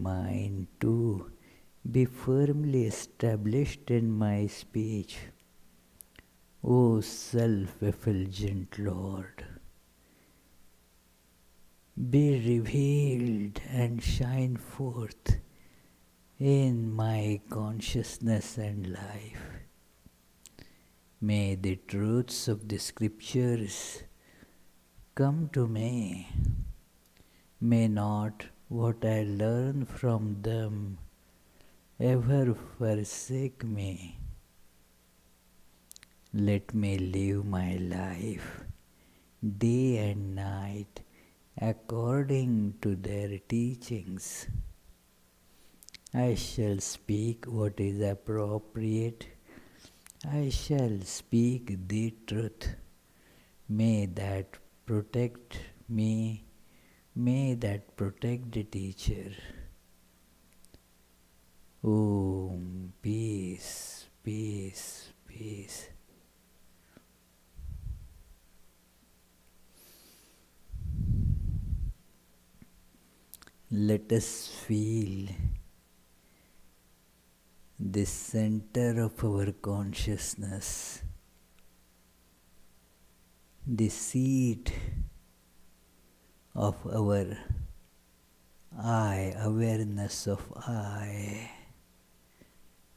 mind too be firmly established in my speech. O self-effulgent Lord, be revealed and shine forth in my consciousness and life. May the truths of the scriptures come to me. May not what I learn from them ever forsake me. Let me live my life day and night according to their teachings. I shall speak what is appropriate. I shall speak the truth. May that protect me. May that protect the teacher. Om, peace, peace, peace. Let us feel the center of our consciousness, the seat of our I, awareness of I.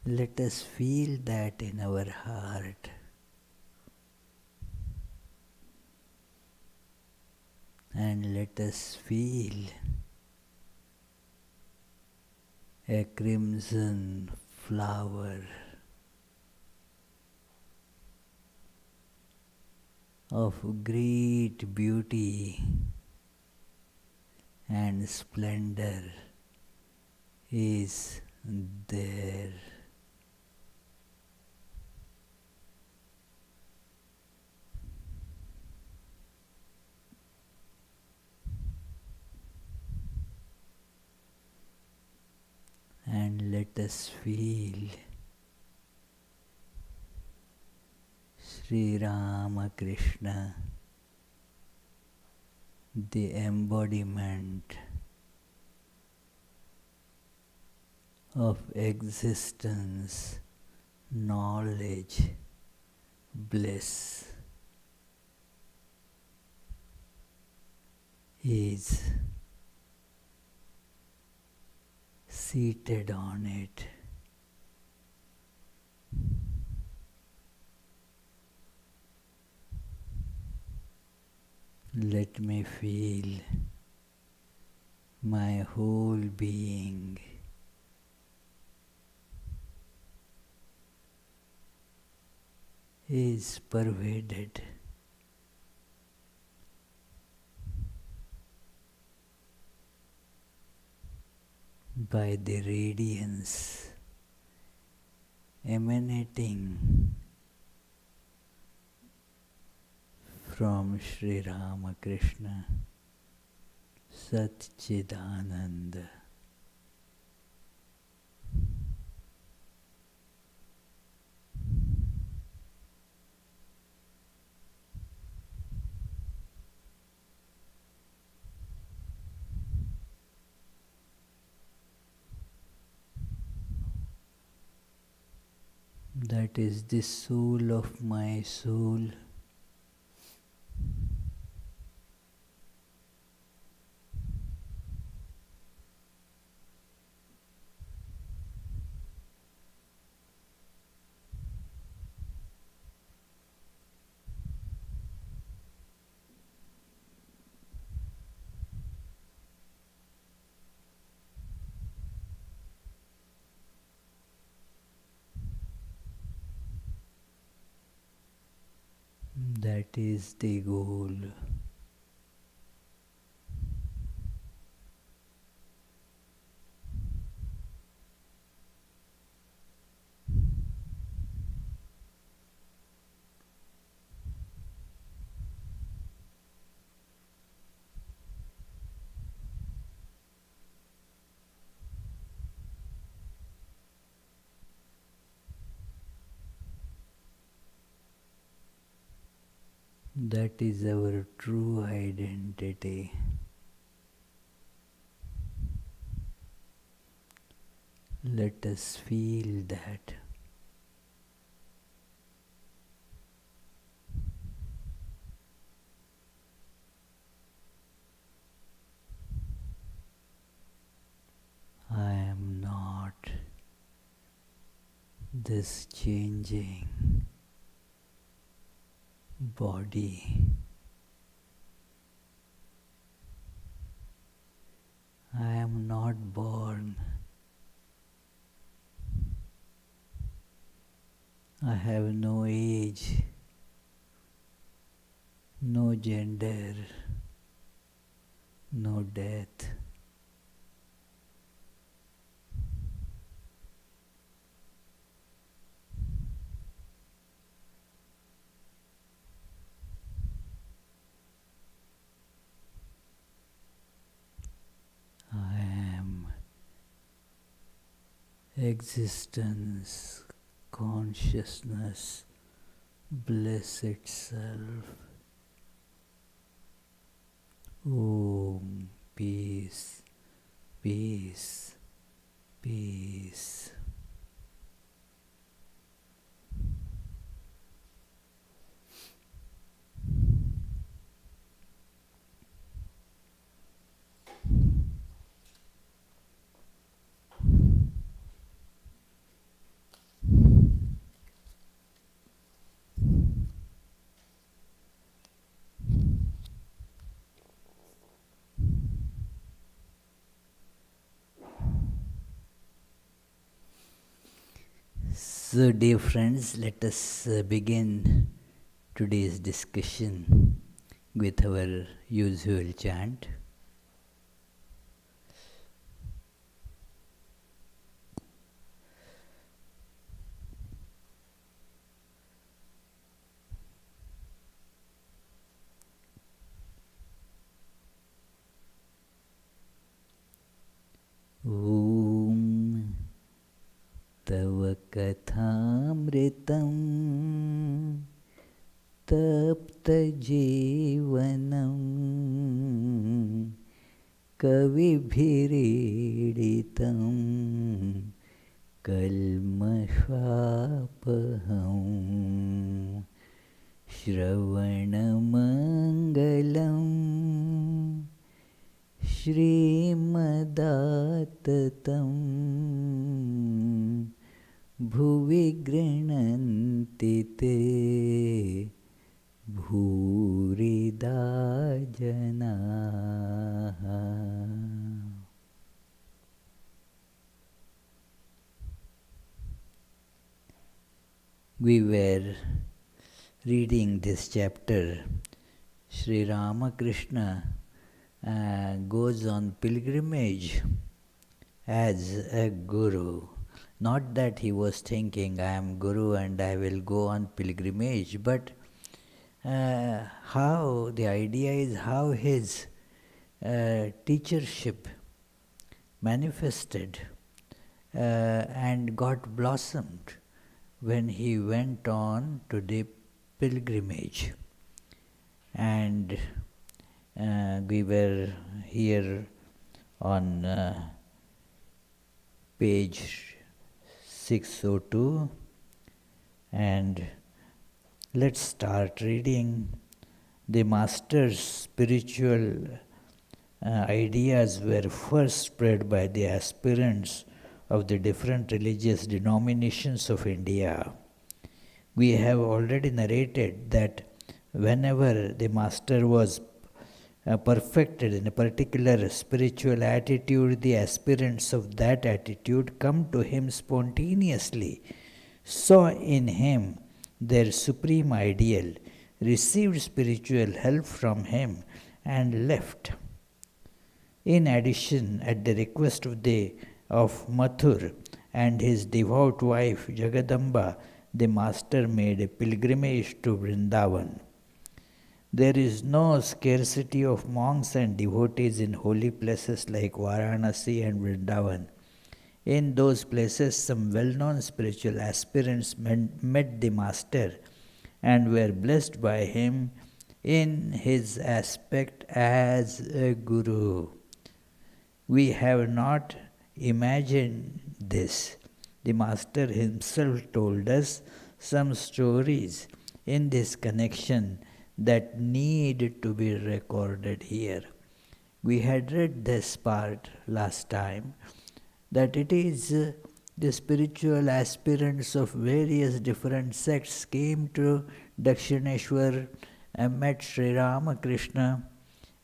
Let us feel that in our heart. And let us feel a crimson flower of great beauty and splendor is there. And let us feel Sri Ramakrishna, the embodiment of existence, knowledge, bliss, is seated on it. Let me feel my whole being is pervaded by the radiance emanating from Sri Ramakrishna, Chetanananda. That is the soul of my soul. That is the goal. That is our true identity. Let us feel that. I am not this changing body. I am not born. I have no age, no gender, no death. I am existence, consciousness, bliss itself. Om, peace, peace, peace. So, dear friends, let us begin today's discussion with our usual chant. Om Tava Kathamritam Tapta Jivanam Kavibhiriditam Kalmashvapaham Shravanamangalam Shrimadattatam Bhuvi Grinanti Te Bhurida Janaha. We were reading this chapter. Sri Ramakrishna goes on pilgrimage as a guru. Not that he was thinking, I am guru and I will go on pilgrimage, but how the idea is how his teachership manifested and got blossomed when he went on to the pilgrimage. And we were here on page 602, and let's start reading. The master's spiritual ideas were first spread by the aspirants of the different religious denominations of India. We have already narrated that whenever the master was perfected in a particular spiritual attitude, the aspirants of that attitude come to him spontaneously, saw in him their supreme ideal, received spiritual help from him, and left. In addition, at the request of Mathur and his devout wife Jagadamba, the master made a pilgrimage to Vrindavan. There is no scarcity of monks and devotees in holy places like Varanasi and Vrindavan. In those places, some well-known spiritual aspirants met the master and were blessed by him in his aspect as a guru. We have not imagined this. The Master himself told us some stories in this connection that need to be recorded here. We had read this part last time, that it is the spiritual aspirants of various different sects came to Dakshineshwar and met Sri Ramakrishna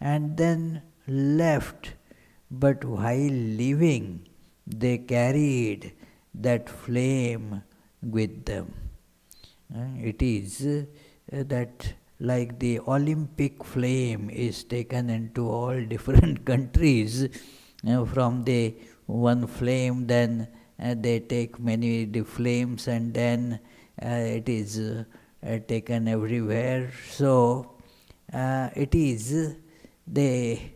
and then left. But while leaving, they carried that flame with them. It is that like the Olympic flame is taken into all different countries, from the one flame, then they take many the flames, and then it is taken everywhere. So it is they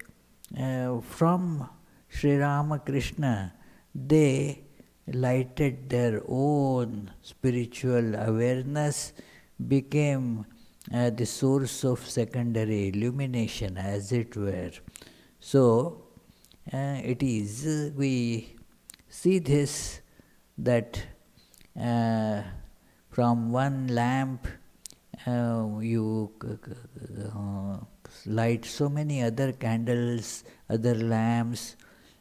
from Sri Ramakrishna, they lighted their own spiritual awareness, became the source of secondary illumination, as it were. So it is, we see this, that from one lamp you light so many other candles, other lamps,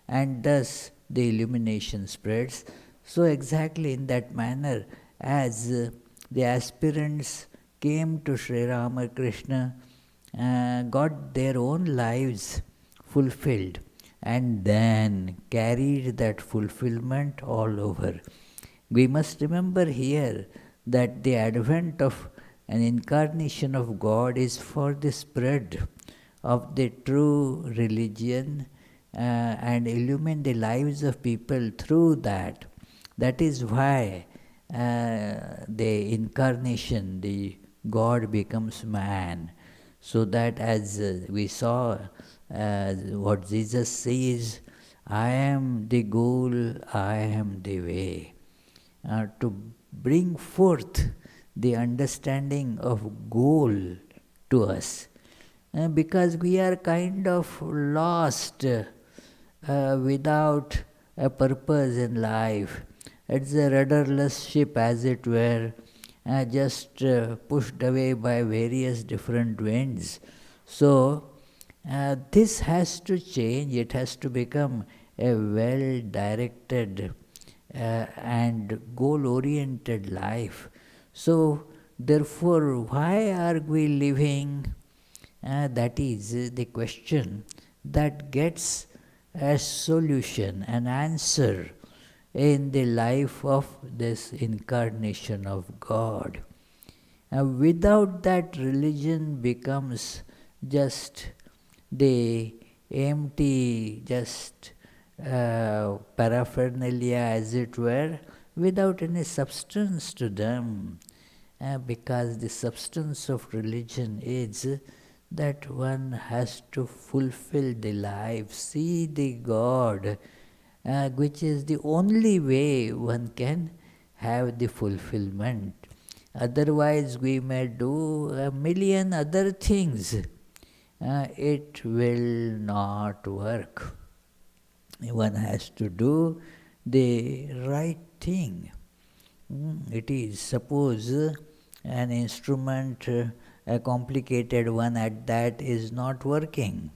and thus the illumination spreads. So exactly in that manner, as the aspirants came to Sri Ramakrishna, got their own lives fulfilled, and then carried that fulfillment all over. We must remember here that the advent of an incarnation of God is for the spread of the true religion and illumine the lives of people through that. That is why the incarnation, the God becomes man, so that as we saw what Jesus says, I am the goal, I am the way, to bring forth the understanding of goal to us, because we are kind of lost without a purpose in life. It's a rudderless ship, as it were, just pushed away by various different winds. So this has to change. It has to become a well-directed and goal-oriented life. So therefore, why are we living? That is the question that gets a solution, an answer in the life of this incarnation of God. Without that, religion becomes just the empty, just paraphernalia, as it were, without any substance to them. Because the substance of religion is that one has to fulfill the life, see the God, which is the only way one can have the fulfillment. Otherwise, we may do a million other things. It will not work. One has to do the right thing. It is, suppose an instrument, a complicated one at that, is not working.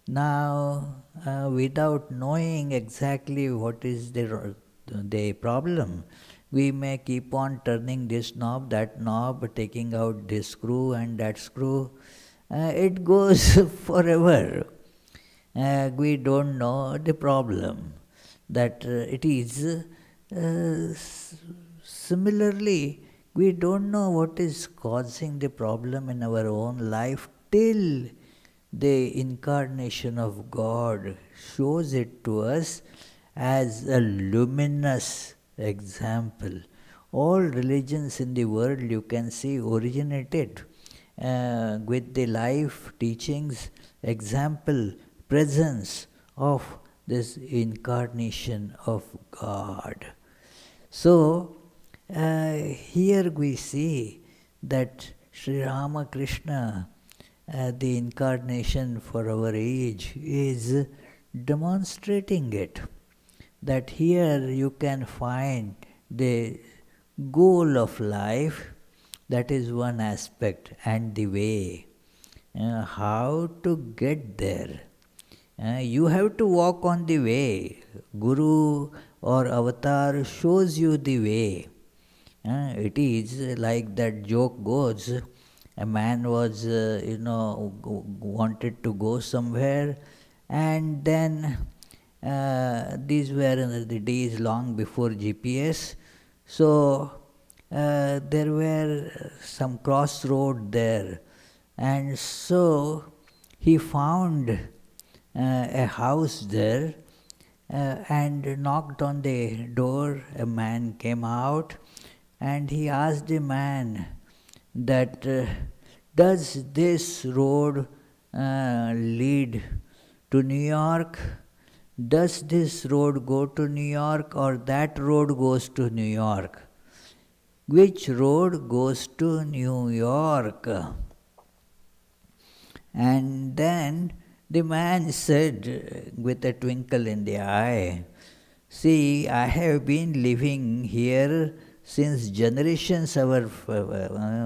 Now, without knowing exactly what is the problem, we may keep on turning this knob, that knob, taking out this screw and that screw. It goes forever. We don't know the problem. That it is similarly, we don't know what is causing the problem in our own life till the incarnation of God shows it to us as a luminous example. All religions in the world, you can see, originated with the life, teachings, example, presence of this incarnation of God. So, here we see that Sri Ramakrishna, the incarnation for our age, is demonstrating it. that here you can find the goal of life, that is one aspect, and the way, how to get there. You have to walk on the way. Guru or avatar shows you the way. It is like that joke goes. A man was, wanted to go somewhere, and then these were the days long before GPS. So there were some crossroad there, and so he found a house there and knocked on the door. A man came out and he asked the man that does this road lead to New York? Does this road go to New York, or that road goes to New York? Which road goes to New York? And then the man said with a twinkle in the eye, see, I have been living here since generations. Our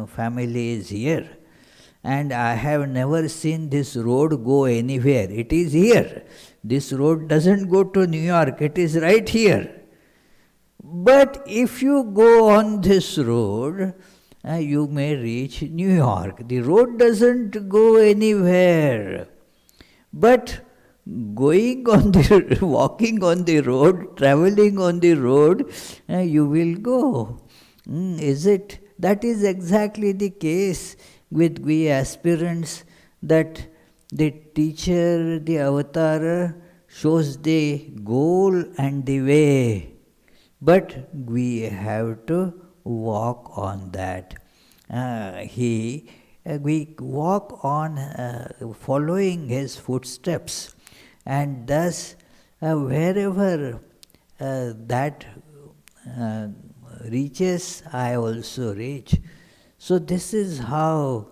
family is here, and I have never seen this road go anywhere. It is here. This road doesn't go to New York. It is right here. But if you go on this road, you may reach New York. The road doesn't go anywhere. But going on the, walking on the road, traveling on the road, you will go. Is it? That is exactly the case with we aspirants, that the teacher, the avatar, shows the goal and the way. But we have to walk on that. We walk on following his footsteps, and thus wherever that reaches, I also reach. So this is how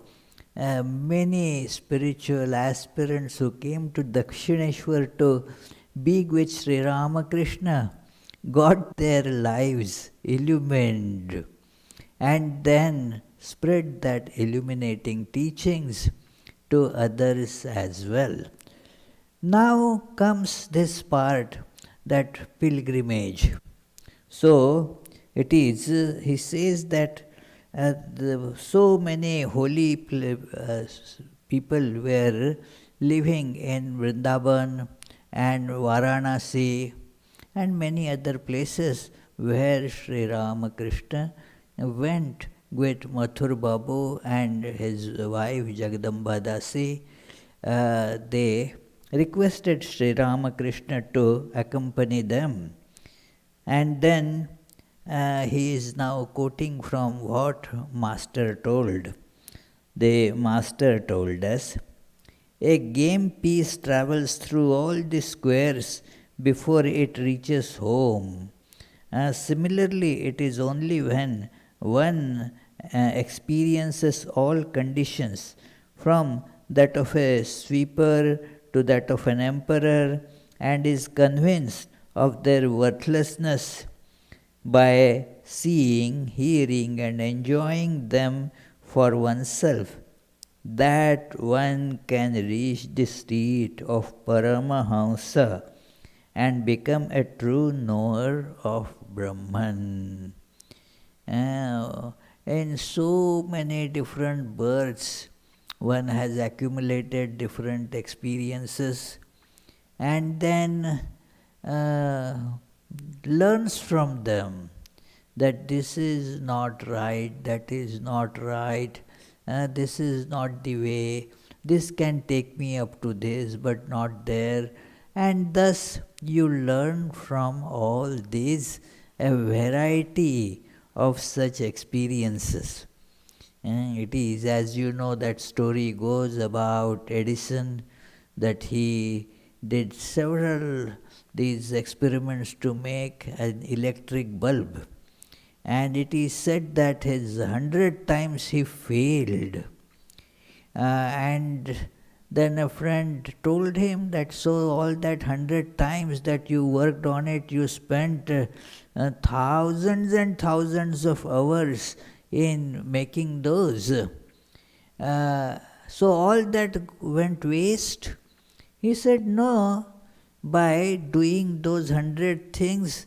many spiritual aspirants who came to Dakshineshwar to be with Sri Ramakrishna got their lives illumined, and then spread that illuminating teachings to others as well. Now comes this part, that pilgrimage. So it is, he says that so many holy people were living in Vrindavan and Varanasi and many other places where Sri Ramakrishna went with Mathur Babu and his wife Jagdamba Dasi. They requested Sri Ramakrishna to accompany them. And then he is now quoting from what Master told. The Master told us, a game piece travels through all the squares before it reaches home. Similarly, it is only when one experiences all conditions, from that of a sweeper to that of an emperor, and is convinced of their worthlessness by seeing, hearing, and enjoying them for oneself, that one can reach the state of Paramahamsa and become a true knower of Brahman. In so many different births, one has accumulated different experiences, and then learns from them that this is not right, that is not right, this is not the way, this can take me up to this but not there. And thus you learn from all these a variety of such experiences. It is, as you know, that story goes about Edison, that he did several these experiments to make an electric bulb. And it is said that his 100 times he failed. And Then a friend told him that, so all that 100 times that you worked on it, you spent thousands and thousands of hours in making those. So all that went waste? He said, no, by doing those 100 things,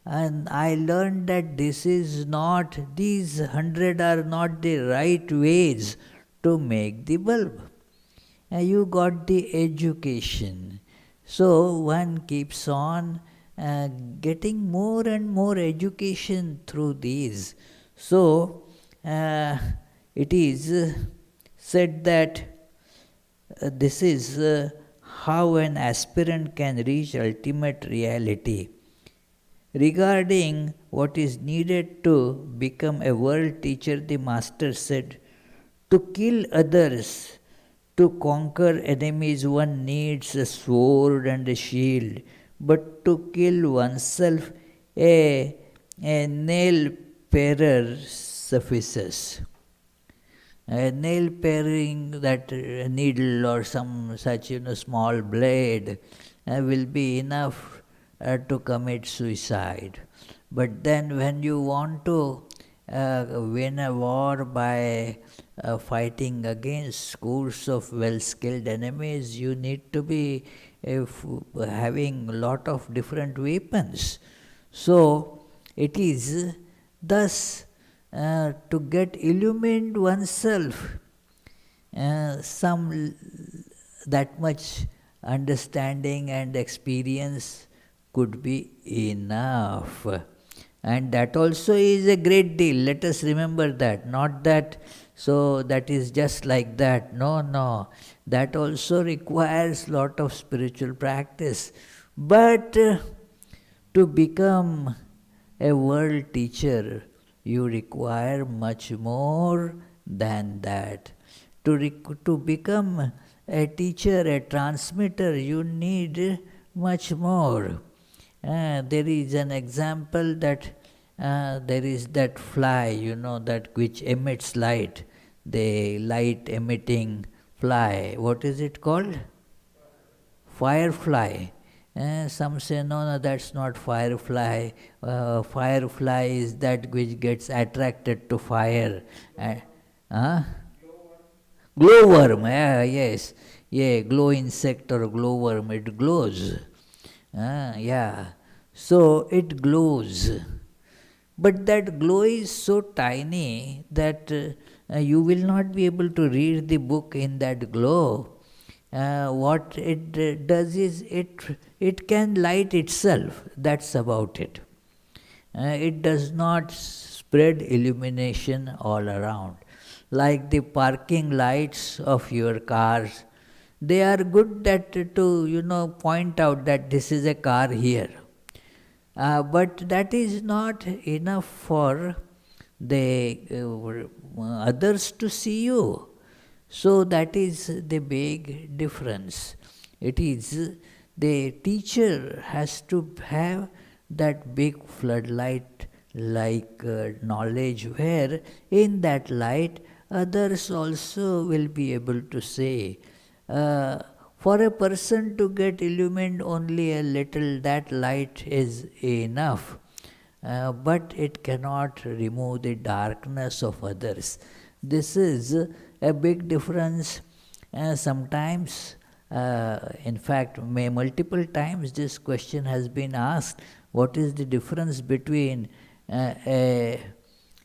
and I learned that these 100 are not the right ways to make the bulb. You got the education. So one keeps on getting more and more education through these. So it is said that this is how an aspirant can reach ultimate reality. Regarding what is needed to become a world teacher, the Master said, to kill others, to conquer enemies, one needs a sword and a shield, but to kill oneself, a nail parer suffices. A nail paring, that needle or some such small blade will be enough to commit suicide. But then when you want to win a war by fighting against scores of well-skilled enemies, you need to be having a lot of different weapons. So it is thus to get illumined oneself, some that much understanding and experience could be enough. And that also is a great deal. Let us remember that. Not that, so that is just like that. No. That also requires lot of spiritual practice. But to become a world teacher, you require much more than that. To become a teacher, a transmitter, you need much more. There is an example that there is that fly, that which emits light, the light emitting fly. What is it called? Firefly. Some say, no, that's not firefly. Firefly is that which gets attracted to fire. Glowworm, yes. Yeah, glow insect or glowworm, it glows. Yeah. So it glows. But that glow is so tiny that you will not be able to read the book in that glow. What it does is it can light itself. That's about it. It does not spread illumination all around. Like the parking lights of your cars, they are good that to point out that this is a car here. But that is not enough for the others to see you. So that is the big difference. It is the teacher has to have that big floodlight like knowledge, where in that light others also will be able to say. For a person to get illumined only a little, that light is enough. But it cannot remove the darkness of others. This is a big difference. Sometimes, in fact, multiple times this question has been asked, what is the difference between an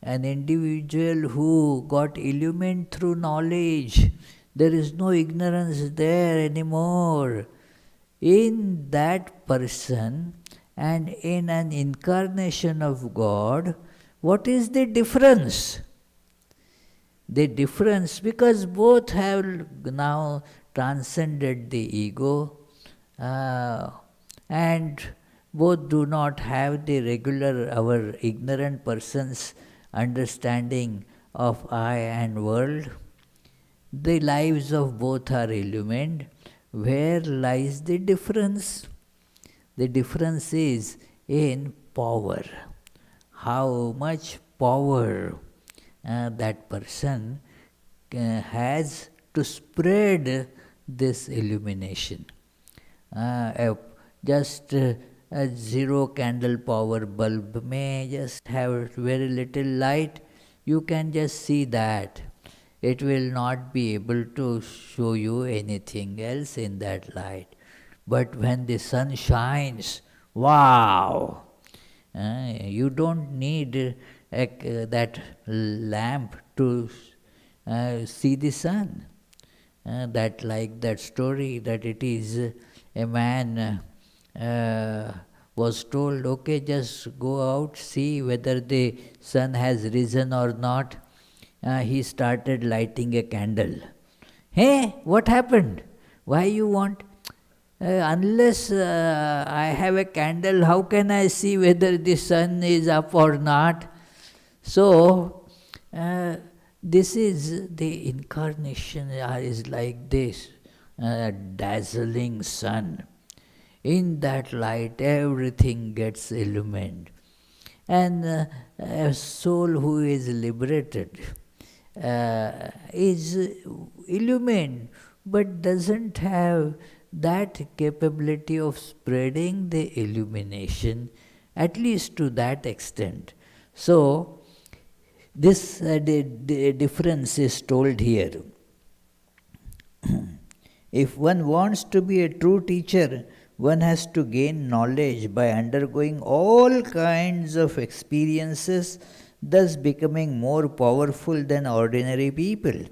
individual who got illumined through knowledge? There is no ignorance there anymore. In that person and in an incarnation of God, what is the difference? The difference, because both have now transcended the ego and both do not have the regular, our ignorant person's understanding of I and world. The lives of both are illumined. Where lies the difference? The difference is in power. How much power that person has to spread this illumination. Just a zero candle power bulb may just have very little light. You can just see that. It will not be able to show you anything else in that light. But when the sun shines, wow! You don't need that lamp to see the sun. That like that story that it is a man was told, okay, just go out, see whether the sun has risen or not. He started lighting a candle. Hey, what happened? Why you want? Unless I have a candle, how can I see whether the sun is up or not? So, this is the incarnation is like this, dazzling sun. In that light, everything gets illumined. And a soul who is liberated is illumined, but doesn't have that capability of spreading the illumination, at least to that extent. So, this the difference is told here. If one wants to be a true teacher, one has to gain knowledge by undergoing all kinds of experiences, thus becoming more powerful than ordinary people.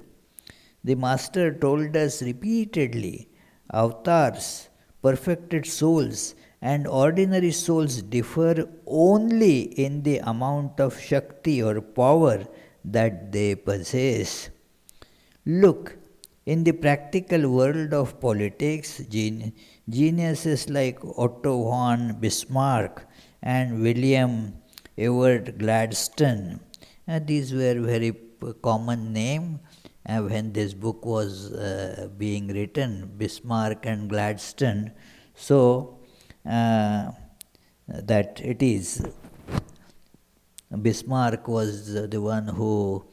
The Master told us repeatedly, avatars, perfected souls, and ordinary souls differ only in the amount of Shakti or power that they possess. Look, in the practical world of politics, geniuses like Otto von Bismarck and William Ewart Gladstone, these were very common names when this book was being written, Bismarck and Gladstone. So, that it is. Bismarck was the one who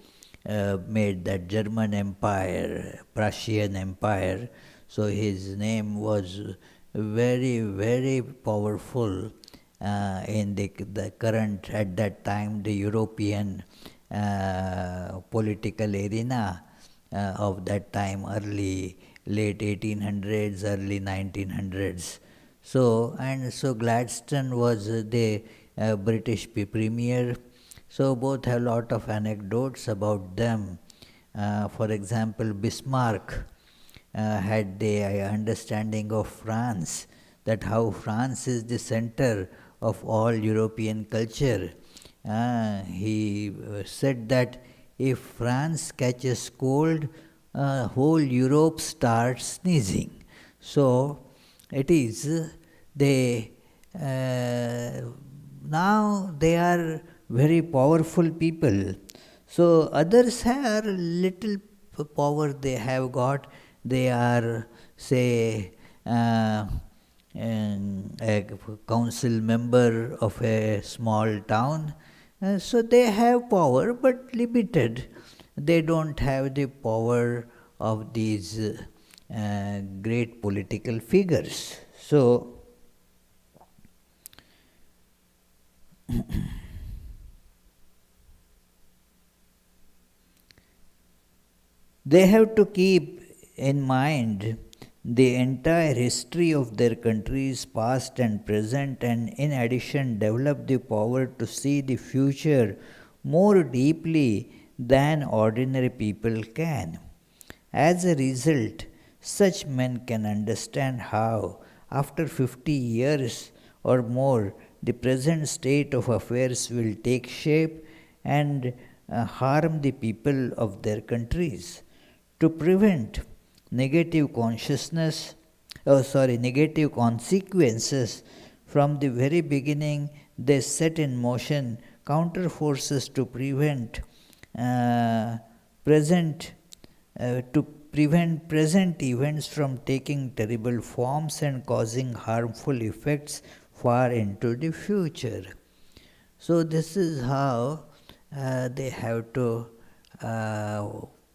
made that German Empire, Prussian Empire. So his name was very, very powerful in the current, at that time, the European political arena of that time, late 1800s, early 1900s. So Gladstone was the British premier. So both have a lot of anecdotes about them. For example, Bismarck had the understanding of France, that how France is the center of all European culture. He said that if France catches cold, whole Europe starts sneezing. So it is they now they are very powerful people. So others have little power they have got. They are, say, a council member of a small town. So they have power, but limited. They don't have the power of these great political figures. So, they have to keep in mind the entire history of their countries, past and present, and in addition develop the power to see the future more deeply than ordinary people can. As a result, such men can understand how, after 50 years or more, the present state of affairs will take shape and harm the people of their countries. To prevent negative negative consequences, from the very beginning they set in motion counter forces to prevent present events from taking terrible forms and causing harmful effects far into the future. So this is how they have to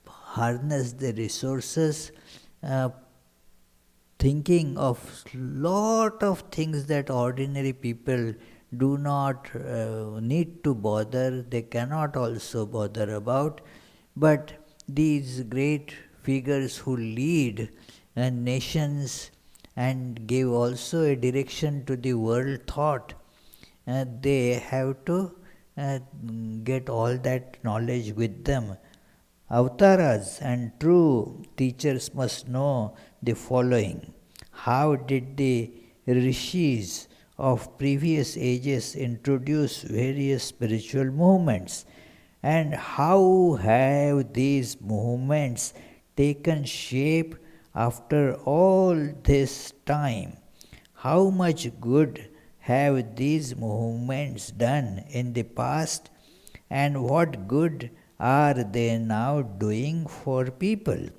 harness the resources thinking of lot of things that ordinary people do not need to bother, they cannot also bother about. But these great figures who lead nations and give also a direction to the world thought, they have to get all that knowledge with them. Avatars and true teachers must know the following. How did the rishis of previous ages introduce various spiritual movements? And how have these movements taken shape after all this time? How much good have these movements done in the past, and what good are they now doing for people?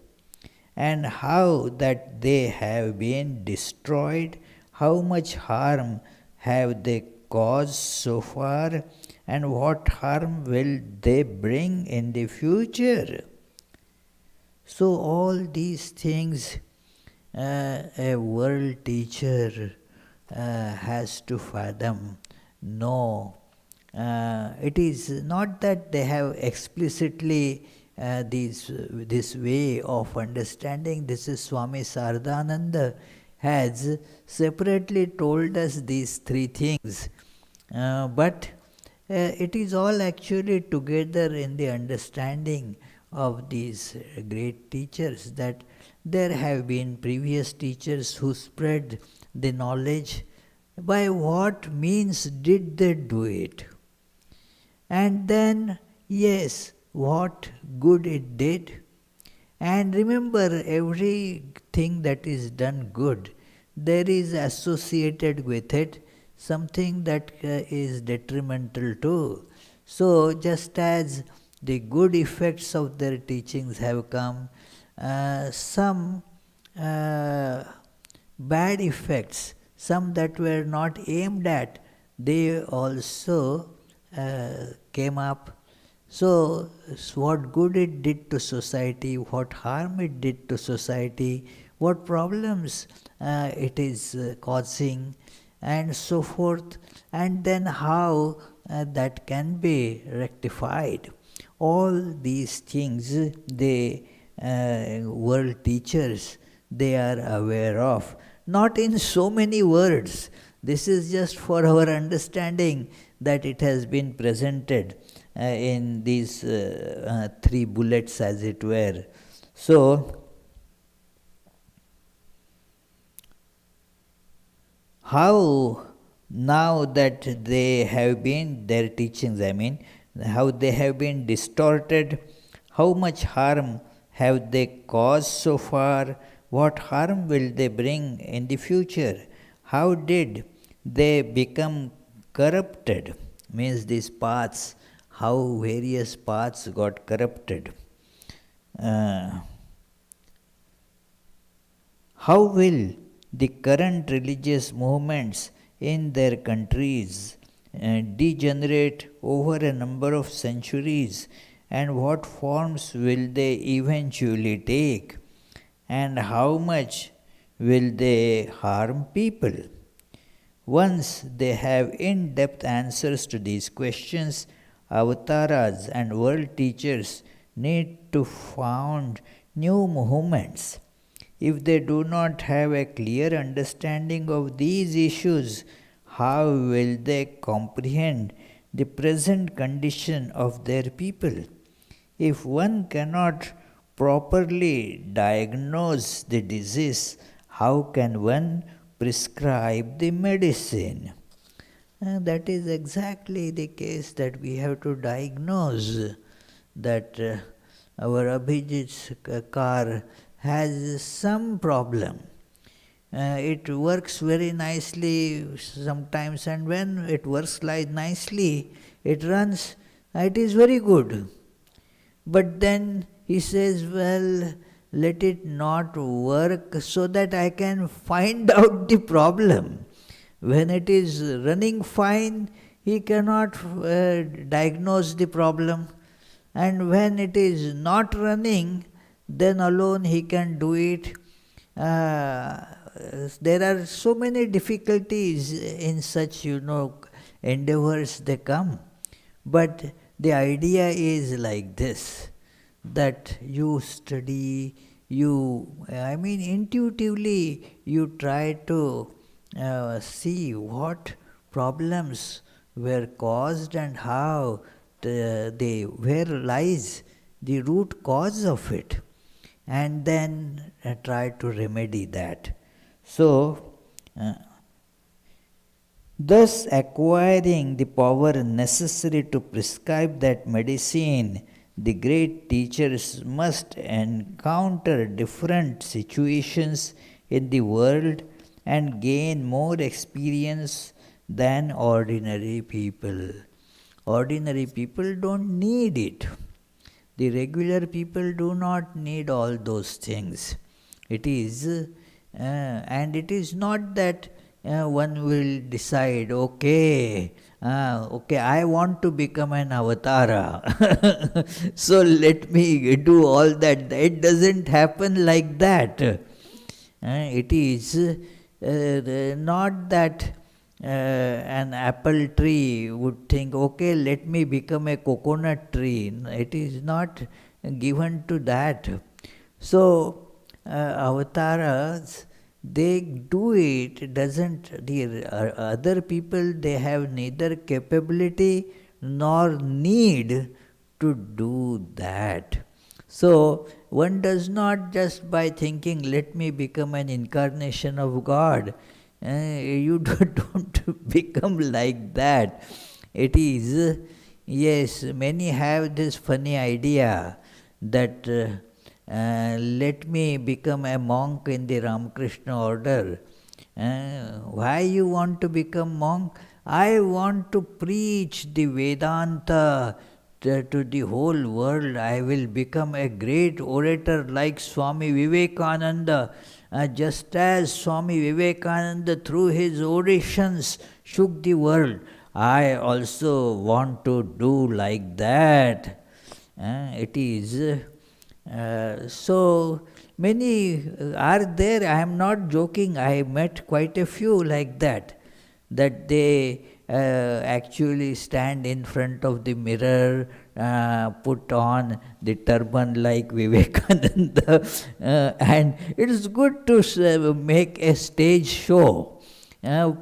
And how that they have been destroyed, how much harm have they caused so far, and what harm will they bring in the future? So all these things a world teacher has to fathom, know. It is not that they have explicitly this way of understanding. This is Swami Saradananda has separately told us these three things. But it is all actually together in the understanding of these great teachers, that there have been previous teachers who spread the knowledge. By what means did they do it? And then, yes, what good it did. And remember, everything that is done good, there is associated with it something that is detrimental too. So, just as the good effects of their teachings have come, some bad effects, some that were not aimed at, they also came up. So, what good it did to society, what harm it did to society, what problems it is causing, and so forth, and then how that can be rectified. All these things, the world teachers, they are aware of. Not in so many words. This is just for our understanding that it has been presented in these three bullets, as it were. So, how now that they have been, their teachings, how they have been distorted, how much harm have they caused so far, what harm will they bring in the future? How did they become corrupted? Means these paths, how various paths got corrupted. How will the current religious movements in their countries degenerate over a number of centuries, and what forms will they eventually take, and how much will they harm people? Once they have in-depth answers to these questions, avatars and world teachers need to found new movements. If they do not have a clear understanding of these issues, how will they comprehend the present condition of their people? If one cannot properly diagnose the disease, how can one prescribe the medicine? And that is exactly the case, that we have to diagnose that our Abhijit's car has some problem. It works very nicely sometimes, and when it works like nicely, it runs, it is very good. But then he says, well, let it not work so that I can find out the problem. When it is running fine, he cannot diagnose the problem. And when it is not running, then alone he can do it. there are so many difficulties in such, endeavors they come. But the idea is like this, that you study, intuitively you try to see what problems were caused and how where lies the root cause of it, and then try to remedy that. So, thus acquiring the power necessary to prescribe that medicine, the great teachers must encounter different situations in the world and gain more experience than ordinary people. Ordinary people don't need it. The regular people do not need all those things. It is, and it is not that one will decide, okay, I want to become an avatara. So let me do all that. It doesn't happen like that. It is not that an apple tree would think, okay, let me become a coconut tree. It is not given to that. So, avatars, they do it, doesn't, the other people, they have neither capability nor need to do that. So, one does not just by thinking, let me become an incarnation of God, you don't become like that. It is, yes, many have this funny idea that let me become a monk in the Ramakrishna order. Why you want to become monk? I want to preach the Vedanta to the whole world. I will become a great orator like Swami Vivekananda. Just as Swami Vivekananda through his orations shook the world, I also want to do like that. It is so many are there. I am not joking. I met quite a few like that. That they actually stand in front of the mirror, put on the turban like Vivekananda, and it is good to make a stage show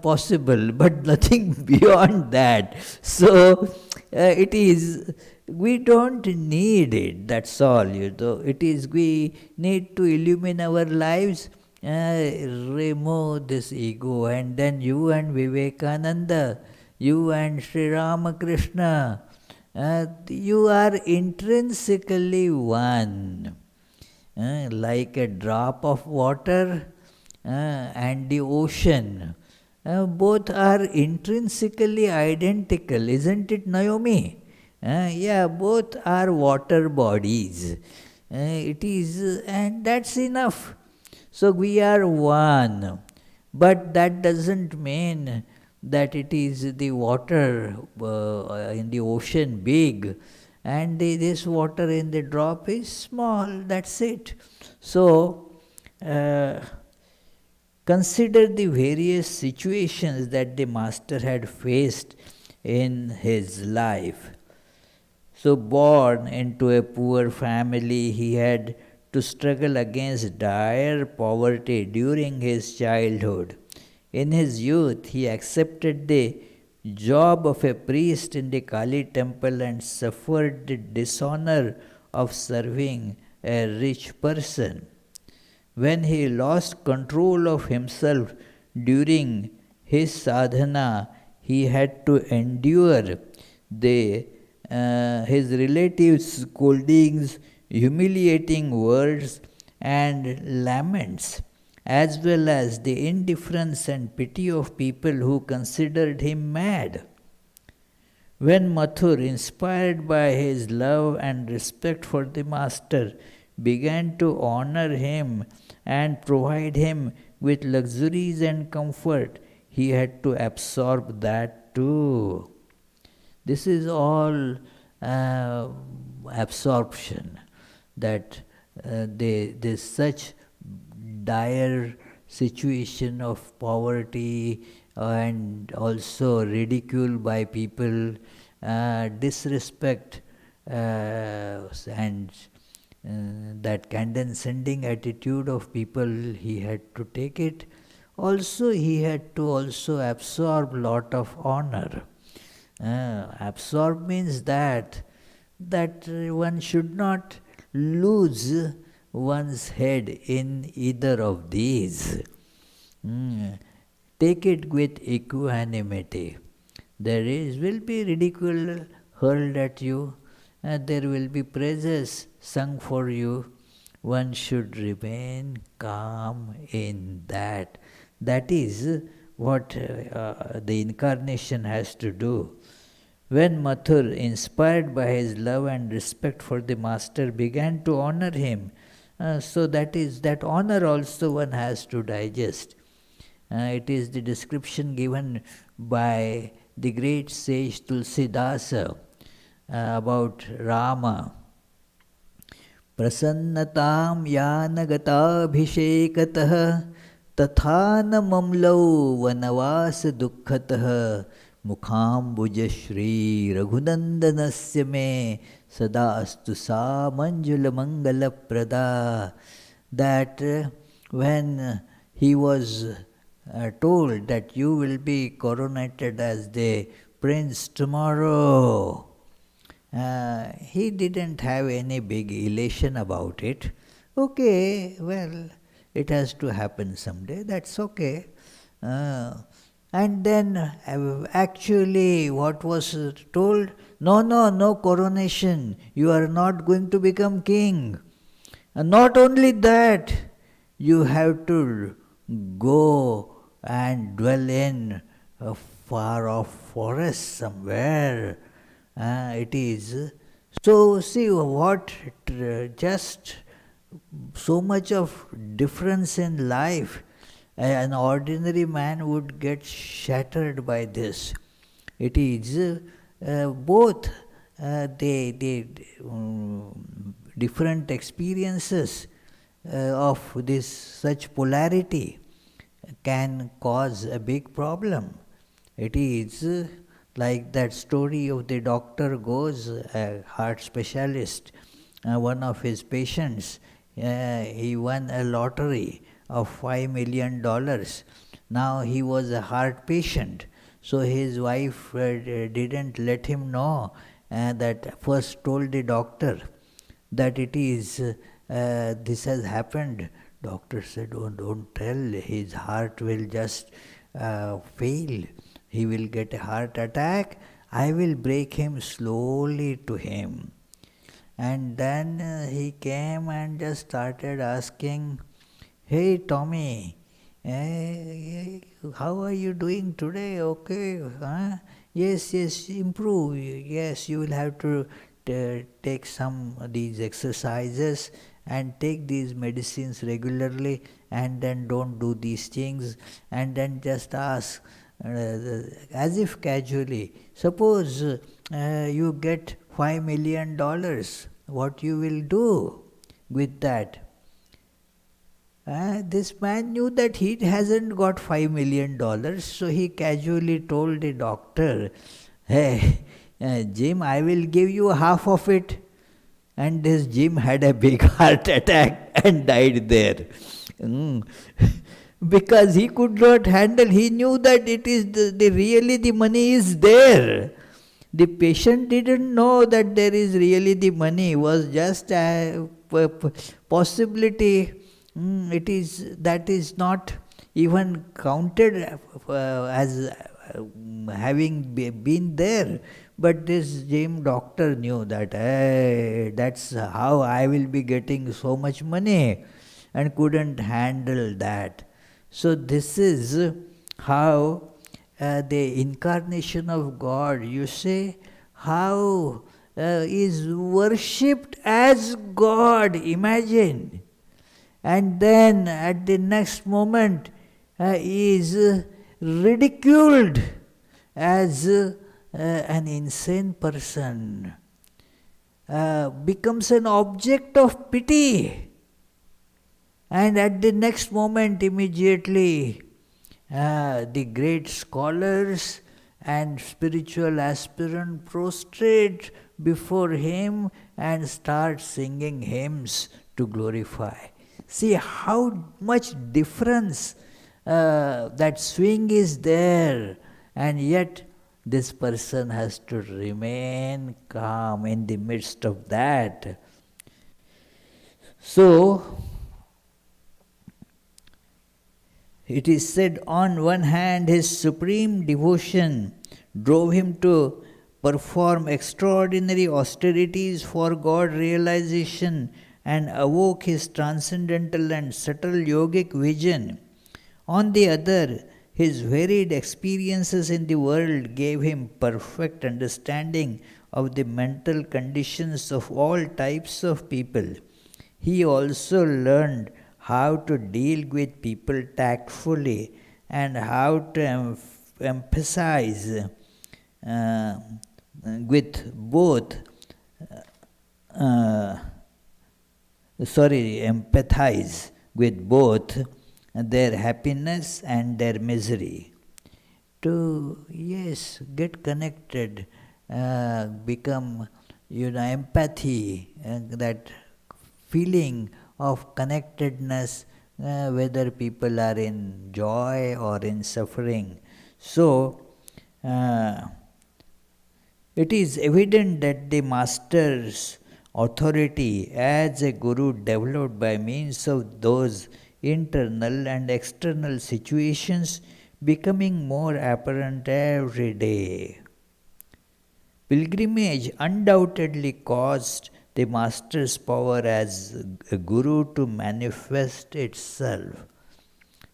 possible, but nothing beyond that. So it is, we don't need it, that's all. It is, we need to illumine our lives, remove this ego, and then you and Vivekananda, you and Sri Ramakrishna, you are intrinsically one. Like a drop of water and the ocean. Both are intrinsically identical, isn't it, Naomi? Yeah, both are water bodies. It is, and that's enough. So we are one. But that doesn't mean that it is the water in the ocean big and this water in the drop is small. That's it. So, consider the various situations that the master had faced in his life. So, born into a poor family, he had to struggle against dire poverty during his childhood. In his youth, he accepted the job of a priest in the Kali temple and suffered the dishonor of serving a rich person. When he lost control of himself during his sadhana, he had to endure his relatives' scoldings, humiliating words, and laments, as well as the indifference and pity of people who considered him mad. When Mathur, inspired by his love and respect for the master, began to honor him and provide him with luxuries and comfort, he had to absorb that too. This is all absorption, that there's such dire situation of poverty and also ridicule by people, disrespect, and that condescending attitude of people, he had to take it. Also, he had to also absorb lot of honor. Absorb means that one should not lose one's head in either of these. Take it with equanimity. Will be ridicule hurled at you, and there will be praises sung for you. One should remain calm in that. That is what the incarnation has to do. When Mathur, inspired by his love and respect for the Master, began to honor him, so that honor also one has to digest. It is the description given by the great sage Tulsidasa about Rama. Prasannatam yanagatabhishekatah tathana mamlau vanavasa dukkhatah Mukhambuja Shri Raghunandanasya me Sadastu sa Manjula Mangala Prada. That when he was told that you will be coronated as the prince tomorrow, he didn't have any big elation about it. Okay, well, it has to happen someday, that's okay. And then actually what was told? No coronation. You are not going to become king. And not only that, you have to go and dwell in a far off forest somewhere. It is. So see what just so much of difference in life. An ordinary man would get shattered by this. It is both the different experiences of this such polarity can cause a big problem. It is like that story of the doctor goes, a heart specialist, one of his patients, he won a lottery of $5 million. Now he was a heart patient, so his wife didn't let him know, that first told the doctor that it is this has happened. Doctor said, oh, don't tell, his heart will just fail. He will get a heart attack. I will break him slowly to him. And then he came and just started asking, hey Tommy, how are you doing today? Okay, yes, improve. Yes, you will have to take some of these exercises and take these medicines regularly, and then don't do these things, and then just ask, as if casually, suppose you get $5 million, what you will do with that? This man knew that he hasn't got $5 million, so he casually told the doctor, hey, Jim, I will give you half of it. And this Jim had a big heart attack and died there. Because he could not handle, he knew that it is really the money is there. The patient didn't know that there is really the money, it was just a possibility. That is not even counted as having been there. But this Jim doctor knew that, hey, that's how I will be getting so much money, and couldn't handle that. So this is how the incarnation of God, you say, how is worshipped as God, imagine. And then at the next moment is ridiculed as an insane person, becomes an object of pity. And at the next moment, immediately, the great scholars and spiritual aspirant prostrate before him and start singing hymns to glorify. See how much difference that swing is there, and yet this person has to remain calm in the midst of that. So, it is said, on one hand, his supreme devotion drove him to perform extraordinary austerities for God realization and awoke his transcendental and subtle yogic vision. On the other, his varied experiences in the world gave him perfect understanding of the mental conditions of all types of people. He also learned how to deal with people tactfully and how to emphasize with both, empathize with both their happiness and their misery. To, yes, get connected, become, empathy, that feeling of connectedness, whether people are in joy or in suffering. So, it is evident that the master's authority as a guru developed by means of those internal and external situations becoming more apparent every day. Pilgrimage undoubtedly caused the master's power as a guru to manifest itself.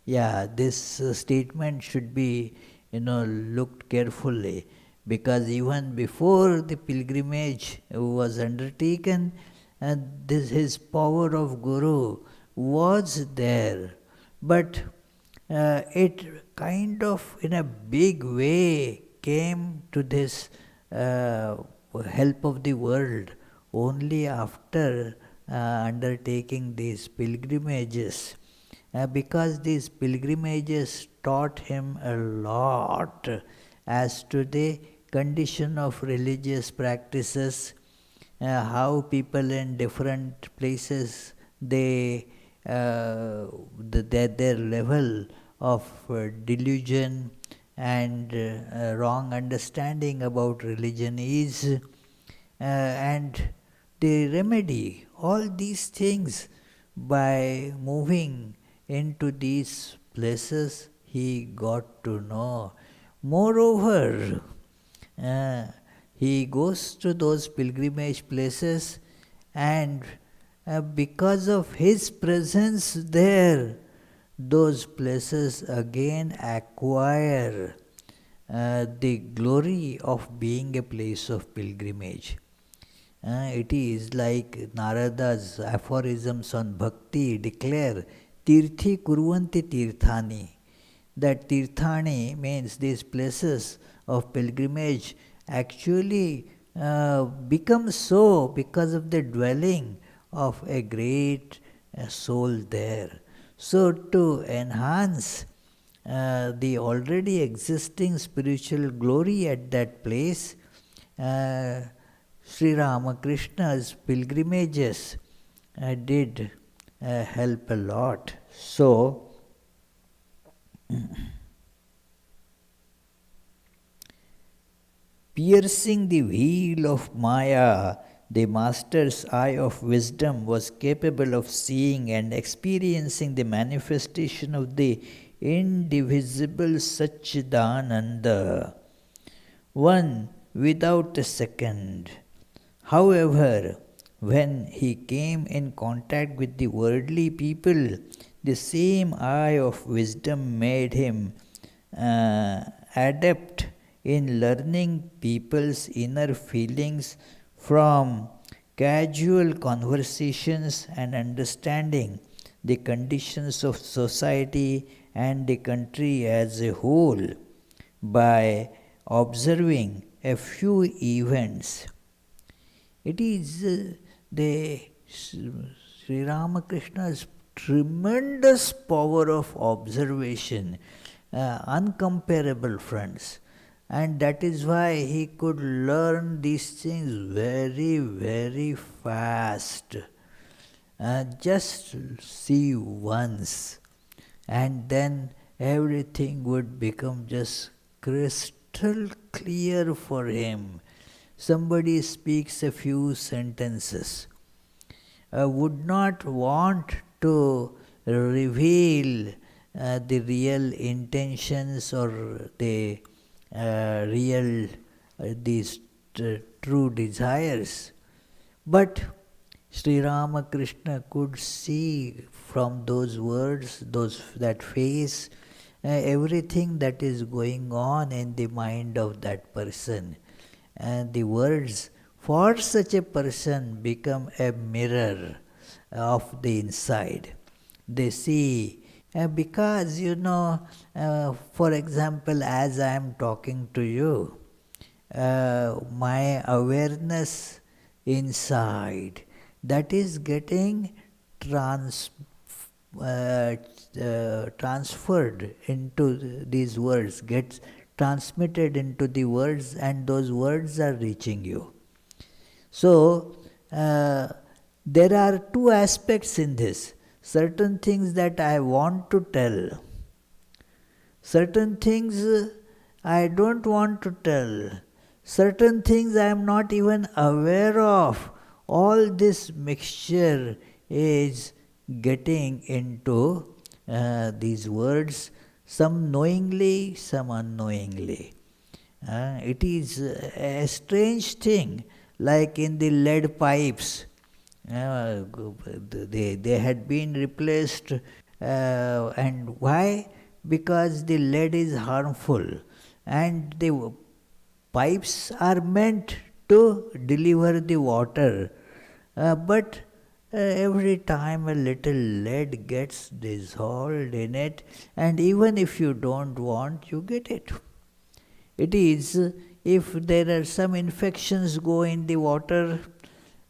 Yeah, this statement should be, looked carefully, because even before the pilgrimage was undertaken, his power of guru was there, but it kind of in a big way came to this help of the world only after undertaking these pilgrimages, because these pilgrimages taught him a lot as to the condition of religious practices, how people in different places, their level of delusion and wrong understanding about religion is, and the remedy, all these things, by moving into these places, he got to know. Moreover, he goes to those pilgrimage places, and because of his presence there, those places again acquire the glory of being a place of pilgrimage. It is like Narada's aphorisms on bhakti declare, Tirthi kurvanti tirthani. That tirthani means these places of pilgrimage actually become so because of the dwelling of a great soul there. So to enhance the already existing spiritual glory at that place, Sri Ramakrishna's pilgrimages did help a lot. So, piercing the veil of Maya, the master's eye of wisdom was capable of seeing and experiencing the manifestation of the indivisible Satchidananda, one without a second. However, when he came in contact with the worldly people, the same eye of wisdom made him adept in learning people's inner feelings from casual conversations and understanding the conditions of society and the country as a whole by observing a few events. It is the Sri Ramakrishna's tremendous power of observation, uncomparable, friends. And that is why he could learn these things very, very fast. Just see once, and then everything would become just crystal clear for him. Somebody speaks a few sentences, would not want to reveal the real intentions or the real these true desires. But Sri Ramakrishna could see from those words, that face, everything that is going on in the mind of that person. And the words for such a person become a mirror of the inside. They see, because for example, as I am talking to you, my awareness inside, that is getting transferred into these words, gets transmitted into the words, and those words are reaching you. So, there are two aspects in this. Certain things that I want to tell, certain things I don't want to tell, certain things I am not even aware of. All this mixture is getting into these words, some knowingly, some unknowingly. It is a strange thing, like in the lead pipes. They had been replaced, and why? Because the lead is harmful, and the pipes are meant to deliver the water, but every time a little lead gets dissolved in it, and even if you don't want, you get it. It is, if there are some infections go in the water,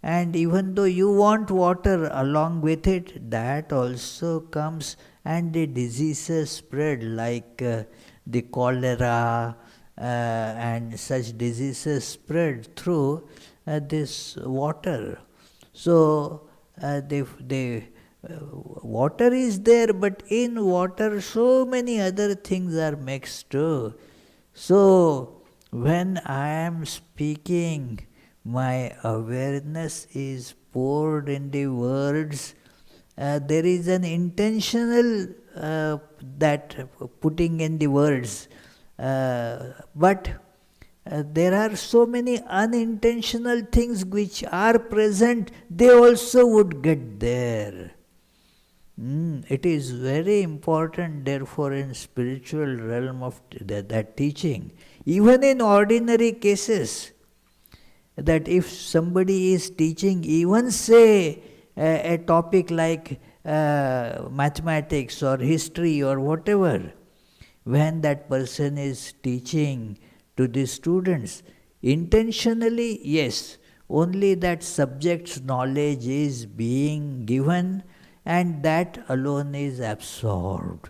and even though you want water along with it, that also comes, and the diseases spread, like the cholera and such diseases spread through this water. So the water is there, but in water so many other things are mixed too. So when I am speaking, my awareness is poured in the words. There is an intentional that putting in the words, but there are so many unintentional things which are present, they also would get there. It is very important, therefore, in spiritual realm of that teaching, even in ordinary cases, that if somebody is teaching, even say a topic like mathematics or history or whatever, when that person is teaching to the students, intentionally, yes, only that subject's knowledge is being given, and that alone is absorbed.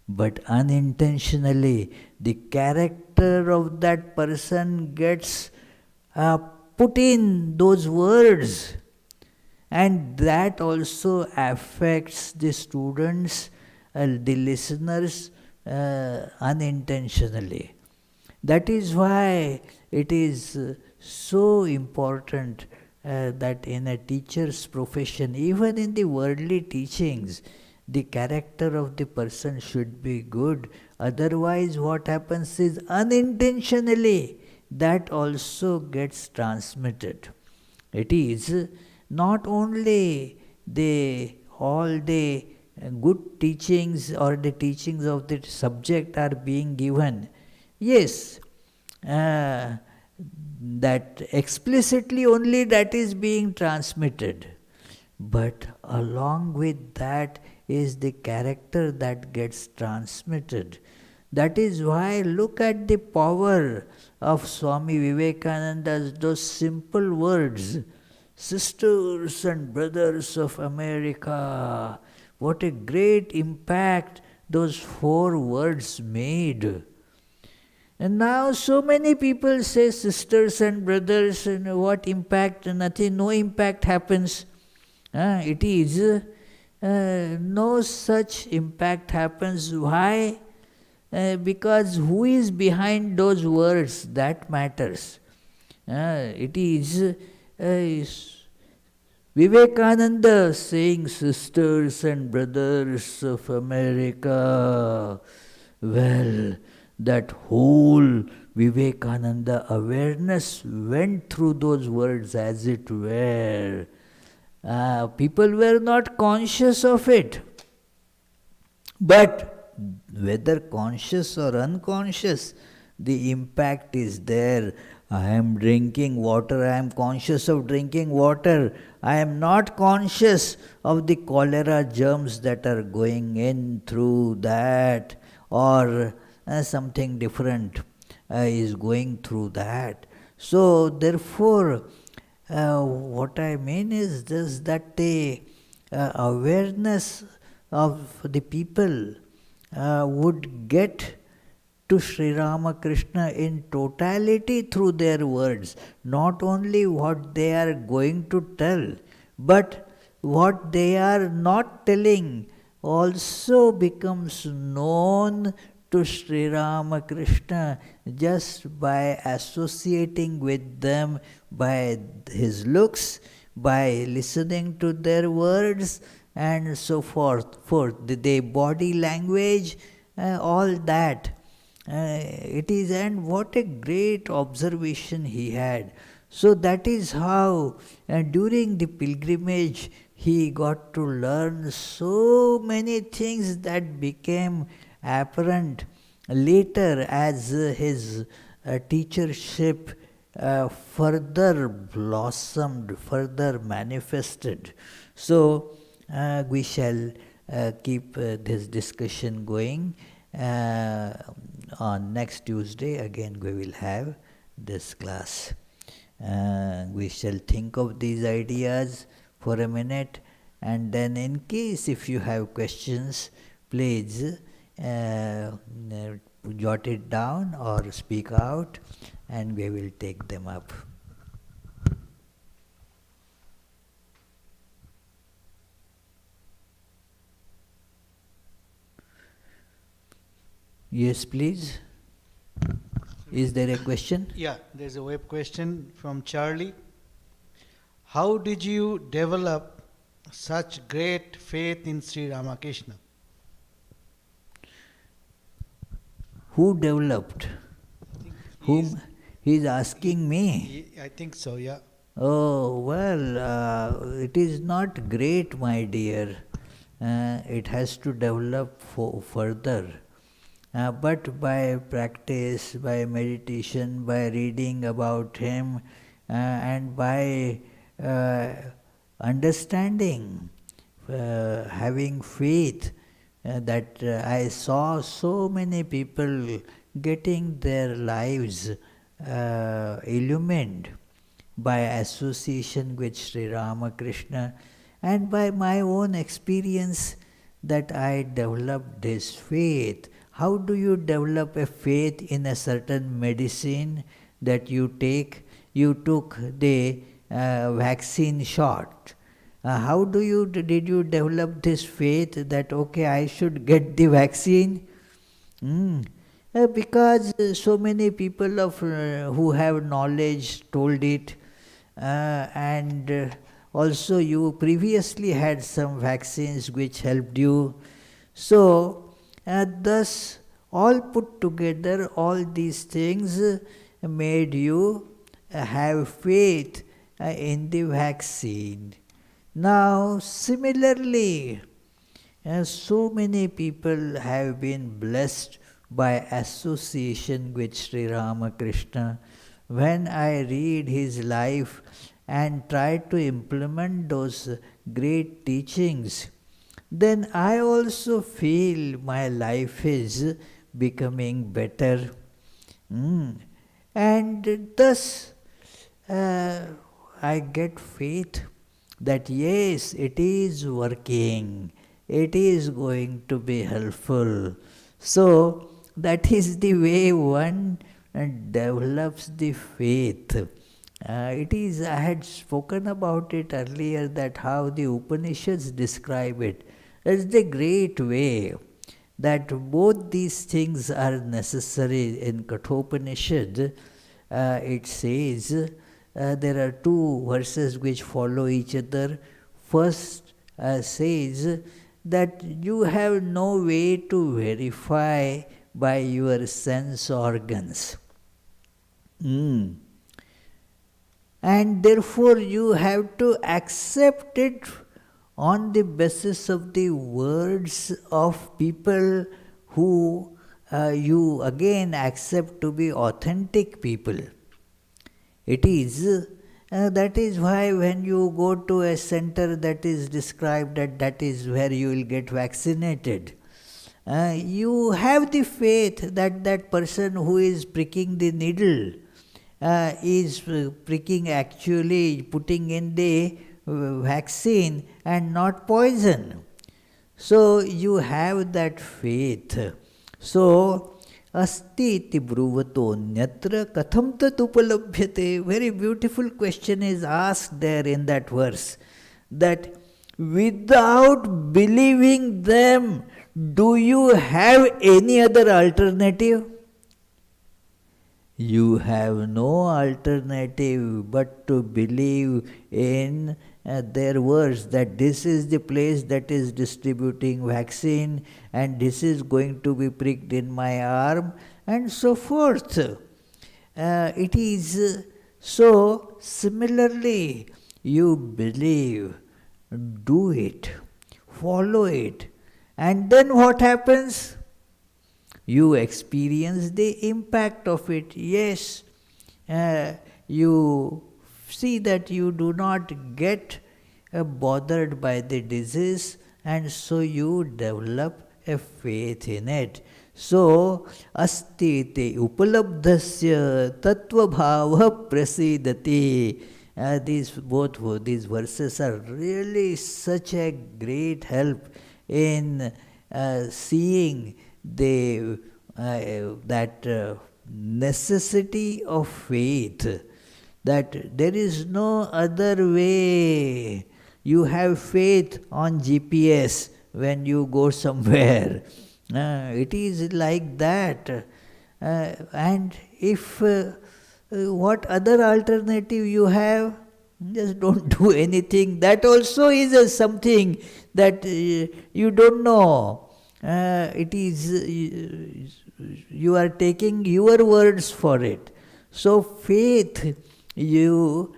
But unintentionally, the character of that person gets put in those words, and that also affects the students, the listeners, unintentionally. That is why it is so important that in a teacher's profession, even in the worldly teachings, the character of the person should be good. Otherwise, what happens is unintentionally that also gets transmitted. It is not only all the good teachings or the teachings of the subject are being given. Yes, that explicitly only that is being transmitted. But along with that is the character that gets transmitted. That is why look at the power of Swami Vivekananda's those simple words. Sisters and brothers of America, What a great impact those 4 words made. And now so many people say sisters and brothers, and what impact? Nothing, no impact happens. It is no such impact happens. Why? Because who is behind those words, that matters. It is Vivekananda saying sisters and brothers of America. Well, that whole Vivekananda awareness went through those words as it were. People were not conscious of it. But whether conscious or unconscious, the impact is there. I am drinking water, I am conscious of drinking water. I am not conscious of the cholera germs that are going in through that, or something different is going through that. So therefore, what I mean is this, that the awareness of the people would get to Sri Ramakrishna in totality through their words. Not only what they are going to tell, but what they are not telling also becomes known to Sri Ramakrishna just by associating with them, by his looks, by listening to their words, and so forth. The body language, all that. It is, and what a great observation he had. So that is how during the pilgrimage he got to learn so many things that became apparent later as his teachership further blossomed, further manifested. So we shall keep this discussion going. On next Tuesday again we will have this class. We shall think of these ideas for a minute, and then in case if you have questions, please jot it down or speak out, and we will take them up. Yes, please. Is there a question? Yeah, there's a web question from Charlie. How did you develop such great faith in Sri Ramakrishna? Who developed? Whom? He is asking me. I think so, yeah. Oh, well, it is not great, my dear. It has to develop further. But by practice, by meditation, by reading about him, and by understanding, having faith, that I saw so many people getting their lives illumined by association with Sri Ramakrishna, and by my own experience that I developed this faith. How do you develop a faith in a certain medicine that you take? You took the vaccine shot. How did you develop this faith that, okay, I should get the vaccine? Because so many people who have knowledge told it, and also you previously had some vaccines which helped you. So, thus, all put together, all these things made you have faith in the vaccine. Now, similarly, so many people have been blessed by association with Sri Ramakrishna. When I read his life and try to implement those great teachings, then I also feel my life is becoming better. And thus I get faith that yes, it is working. it is going to be helpful. So that is the way one develops the faith. I had spoken about it earlier, that how the Upanishads describe it. It's the great way that both these things are necessary. In Kathopanishad, it says, there are two verses which follow each other. First says that you have no way to verify by your sense organs. And therefore you have to accept it on the basis of the words of people who you again accept to be authentic people. It is, that is why when you go to a center that is described that is where you will get vaccinated, you have the faith that that person who is pricking the needle is pricking, actually putting in the vaccine and not poison. So you have that faith. So asti iti bruvato nyatra katham tat upalabhyate. Very beautiful question is asked there in that verse, that without believing them, do you have any other alternative? You have no alternative but to believe in their words, that this is the place that is distributing vaccine and this is going to be pricked in my arm and so forth. It is so. Similarly, you believe, do it, follow it, and then what happens? You experience the impact of it. Yes, you see that you do not get bothered by the disease, and so you develop a faith in it. So, asti te upalabdhasya tattva bhava prasidati. Both these verses are really such a great help in seeing that necessity of faith, that there is no other way. You have faith on GPS when you go somewhere. It is like that. And if what other alternative you have? Just don't do anything. That also is something that you don't know. It is, you are taking your words for it. So faith, you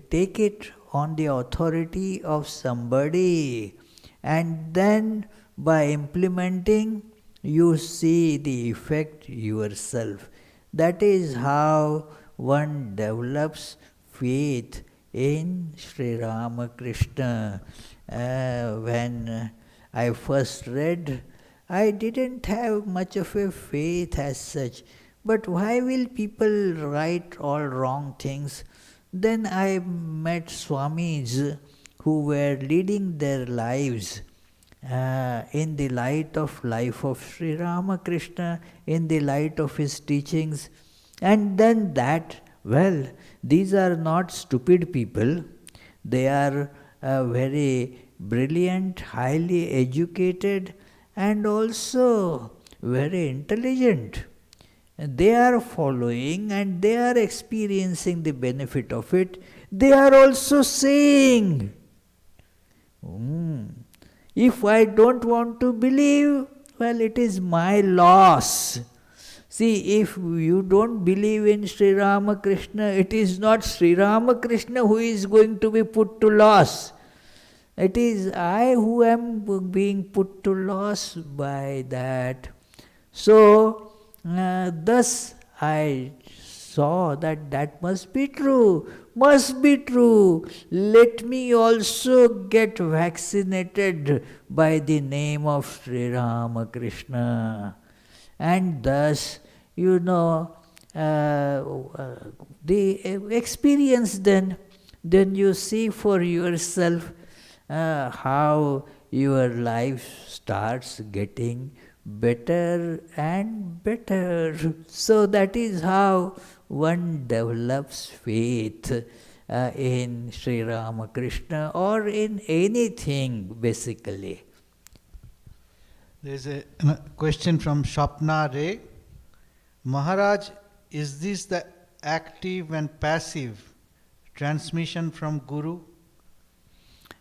take it on the authority of somebody, and then by implementing, you see the effect yourself. That is how one develops faith in Sri Ramakrishna. When I first read, I didn't have much of a faith as such. But why will people write all wrong things? Then I met Swamis who were leading their lives in the light of life of Sri Ramakrishna, in the light of his teachings. And then these are not stupid people. They are very brilliant, highly educated, and also very intelligent. They are following and they are experiencing the benefit of it. They are also saying, if I don't want to believe, well, it is my loss. See, if you don't believe in Sri Ramakrishna, it is not Sri Ramakrishna who is going to be put to loss. It is I who am being put to loss by that. So, thus I saw that must be true. Must be true. Let me also get vaccinated by the name of Sri Ramakrishna. And thus, the experience then you see for yourself how your life starts getting better and better. So that is how one develops faith in Sri Ramakrishna or in anything basically. There is a question from Shapna Ray. Maharaj, is this the active and passive transmission from Guru?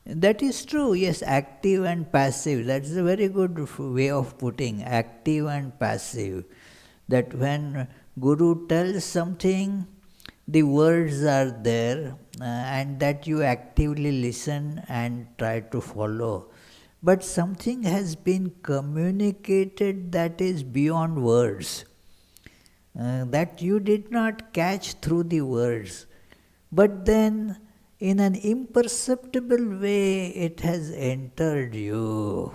That is true, yes, active and passive. That's a very good way of putting active and passive. That when Guru tells something, the words are there, and that you actively listen and try to follow. But something has been communicated that is beyond words, that you did not catch through the words. But then, in an imperceptible way, it has entered you.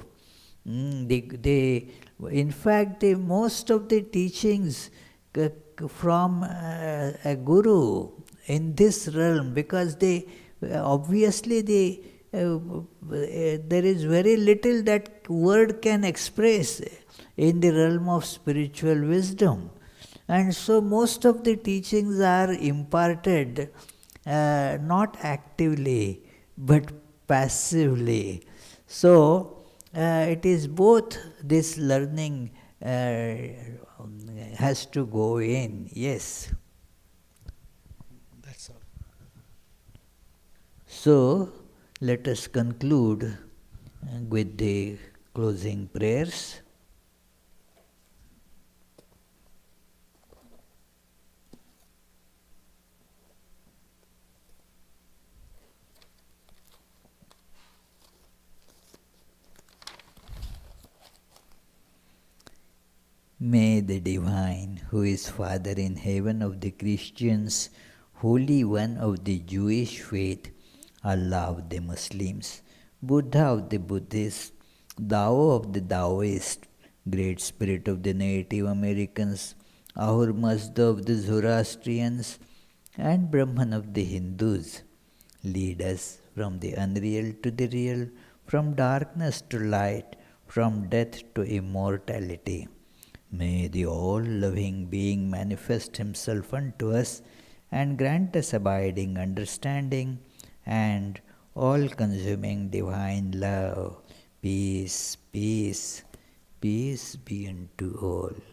In fact, most of the teachings from a guru in this realm, because obviously there is very little that word can express in the realm of spiritual wisdom. And so most of the teachings are imparted not actively but passively. So it is both this learning has to go in, yes. That's all. So let us conclude with the closing prayers. May the Divine, who is Father in heaven of the Christians, Holy One of the Jewish faith, Allah of the Muslims, Buddha of the Buddhists, Tao of the Taoists, Great Spirit of the Native Americans, Ahur Mazda of the Zoroastrians, and Brahman of the Hindus, lead us from the unreal to the real, from darkness to light, from death to immortality. May the all-loving being manifest himself unto us and grant us abiding understanding and all-consuming divine love. Peace, peace, peace be unto all.